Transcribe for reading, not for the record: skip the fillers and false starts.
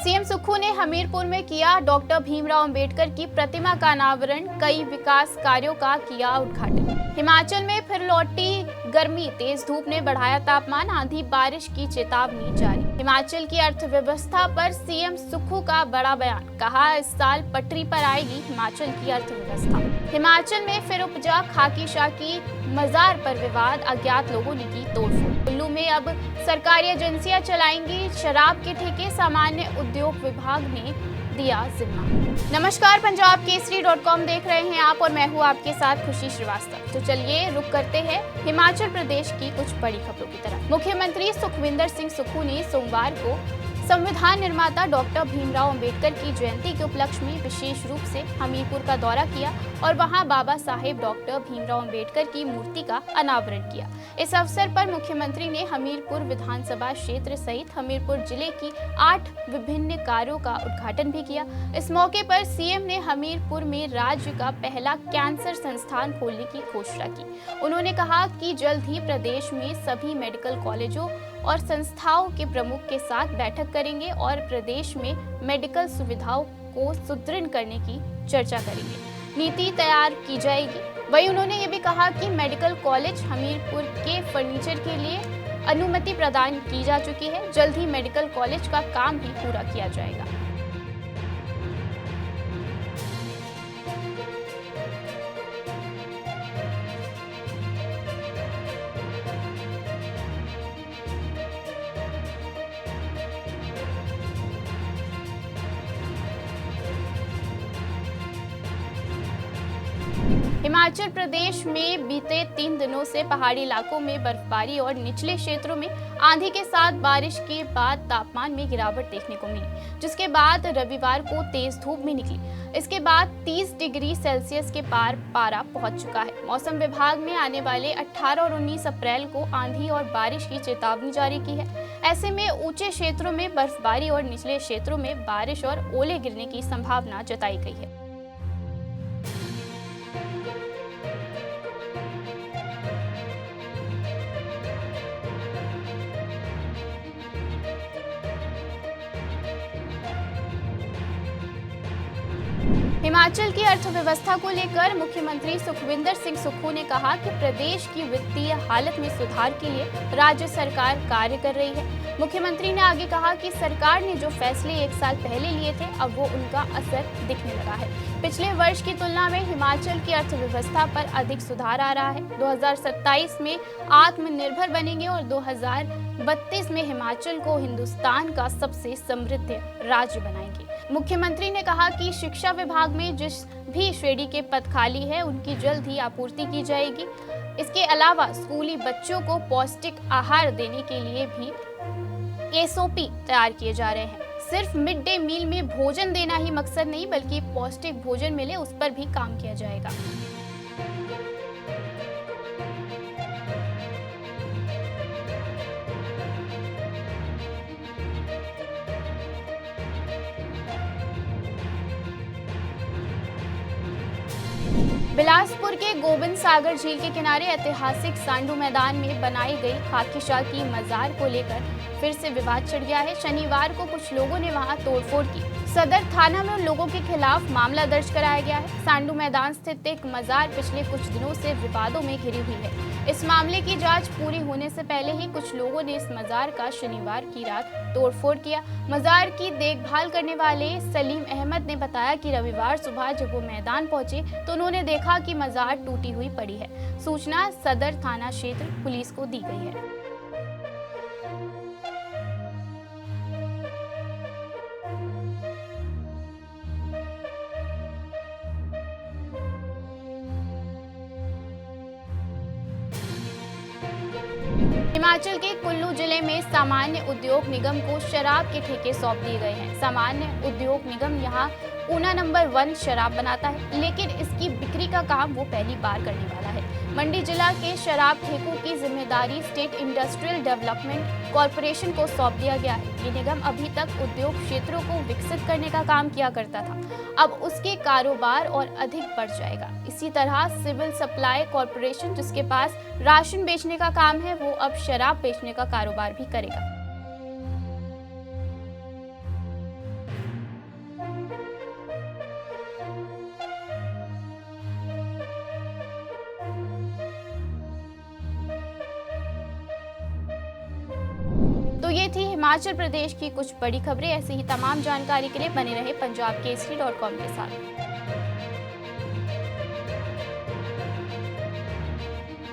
CM Sukhu ने हमीरपुर में किया डॉक्टर भीमराव अंबेडकर की प्रतिमा का अनावरण, कई विकास कार्यों का किया उद्घाटन। हिमाचल में फिर लौटी गर्मी, तेज धूप ने बढ़ाया तापमान, आंधी बारिश की चेतावनी जारी। हिमाचल की अर्थव्यवस्था पर सीएम सुक्खू का बड़ा बयान, कहा इस साल पटरी पर आएगी हिमाचल की अर्थव्यवस्था। हिमाचल में फिर उपजा खाकी शाकी मजार पर विवाद, अज्ञात लोगों ने की तोड़फोड़। कुल्लू में अब सरकारी एजेंसियां चलाएंगी शराब के ठेके, सामान्य उद्योग विभाग ने दिया जिम्मा। नमस्कार, पंजाब केसरी.com देख रहे हैं आप और मैं हूं आपके साथ खुशी श्रीवास्तव। तो चलिए रुक करते हैं हिमाचल प्रदेश की कुछ बड़ी खबरों की तरफ। मुख्यमंत्री सुखविंदर सिंह सुक्खू ने सोमवार को संविधान निर्माता डॉक्टर भीमराव अंबेडकर की जयंती के उपलक्ष्य में विशेष रूप से हमीरपुर का दौरा किया और वहां बाबा साहेब डॉक्टर भीमराव अंबेडकर की मूर्ति का अनावरण किया। इस अवसर पर मुख्यमंत्री ने हमीरपुर विधानसभा क्षेत्र सहित हमीरपुर जिले की 8 विभिन्न कार्यों का उद्घाटन भी किया। इस मौके पर सीएम ने हमीरपुर में राज्य का पहला कैंसर संस्थान खोलने की घोषणा की। उन्होंने कहा कि जल्द ही प्रदेश में सभी मेडिकल कॉलेजों और संस्थाओं के प्रमुख के साथ बैठक करेंगे और प्रदेश में मेडिकल सुविधाओं को सुदृढ़ करने की चर्चा करेंगे, नीति तैयार की जाएगी। वहीं उन्होंने ये भी कहा कि मेडिकल कॉलेज हमीरपुर के फर्नीचर के लिए अनुमति प्रदान की जा चुकी है, जल्द ही मेडिकल कॉलेज का काम भी पूरा किया जाएगा। हिमाचल प्रदेश में बीते 3 दिनों से पहाड़ी इलाकों में बर्फबारी और निचले क्षेत्रों में आंधी के साथ बारिश के बाद तापमान में गिरावट देखने को मिली, जिसके बाद रविवार को तेज धूप भी निकली। इसके बाद 30 डिग्री सेल्सियस के पार पारा पहुंच चुका है। मौसम विभाग ने आने वाले 18 और 19 अप्रैल को आंधी और बारिश की चेतावनी जारी की है। ऐसे में ऊंचे क्षेत्रों में बर्फबारी और निचले क्षेत्रों में बारिश और ओले गिरने की संभावना जताई गई है। हिमाचल की अर्थव्यवस्था को लेकर मुख्यमंत्री सुखविंदर सिंह सुक्खू ने कहा कि प्रदेश की वित्तीय हालत में सुधार के लिए राज्य सरकार कार्य कर रही है। मुख्यमंत्री ने आगे कहा कि सरकार ने जो फैसले 1 साल पहले लिए थे, अब वो उनका असर दिखने लगा है। पिछले वर्ष की तुलना में हिमाचल की अर्थव्यवस्था पर अधिक सुधार आ रहा है। 2027 में आत्मनिर्भर बनेंगे और 2032 में हिमाचल को हिंदुस्तान का सबसे समृद्ध राज्य बनाएंगे। मुख्यमंत्री ने कहा कि शिक्षा विभाग में जिस भी श्रेणी के पद खाली है, उनकी जल्द ही आपूर्ति की जाएगी। इसके अलावा स्कूली बच्चों को पौष्टिक आहार देने के लिए भी एसओपी तैयार किए जा रहे हैं। सिर्फ मिड डे मील में भोजन देना ही मकसद नहीं, बल्कि पौष्टिक भोजन मिले उस पर भी काम किया जाएगा। बिलासपुर के गोविंद सागर झील के किनारे ऐतिहासिक सांडू मैदान में बनाई गई खाकीशाह की मजार को लेकर फिर से विवाद छिड़ गया है। शनिवार को कुछ लोगों ने वहां तोड़फोड़ की। सदर थाना में उन लोगों के खिलाफ मामला दर्ज कराया गया है। सांडू मैदान स्थित एक मजार पिछले कुछ दिनों से विवादों में घिरी हुई है। इस मामले की जांच पूरी होने से पहले ही कुछ लोगों ने इस मजार का शनिवार की रात तोड़फोड़ किया। मजार की देखभाल करने वाले सलीम अहमद ने बताया कि रविवार सुबह जब वो मैदान पहुंचे तो उन्होंने देखा कि मजार टूटी हुई पड़ी है। सूचना सदर थाना क्षेत्र पुलिस को दी गई है। हिमाचल के कुल्लू जिले में सामान्य उद्योग निगम को शराब के ठेके सौंप दिए गए हैं। सामान्य उद्योग निगम यहां ऊना नंबर 1 शराब बनाता है, लेकिन इसकी बिक्री का काम वो पहली बार करने वाला है। मंडी जिला के शराब ठेकों की जिम्मेदारी स्टेट इंडस्ट्रियल डेवलपमेंट कॉरपोरेशन को सौंप दिया गया है। ये निगम अभी तक उद्योग क्षेत्रों को विकसित करने का काम किया करता था, अब उसके कारोबार और अधिक बढ़ जाएगा। इसी तरह सिविल सप्लाई कॉरपोरेशन, जिसके पास राशन बेचने का काम है, वो अब शराब बेचने का कारोबार भी करेगा। तो ये थी हिमाचल प्रदेश की कुछ बड़ी खबरें। ऐसी ही तमाम जानकारी के लिए बने रहे पंजाब केसरी.com के साथ।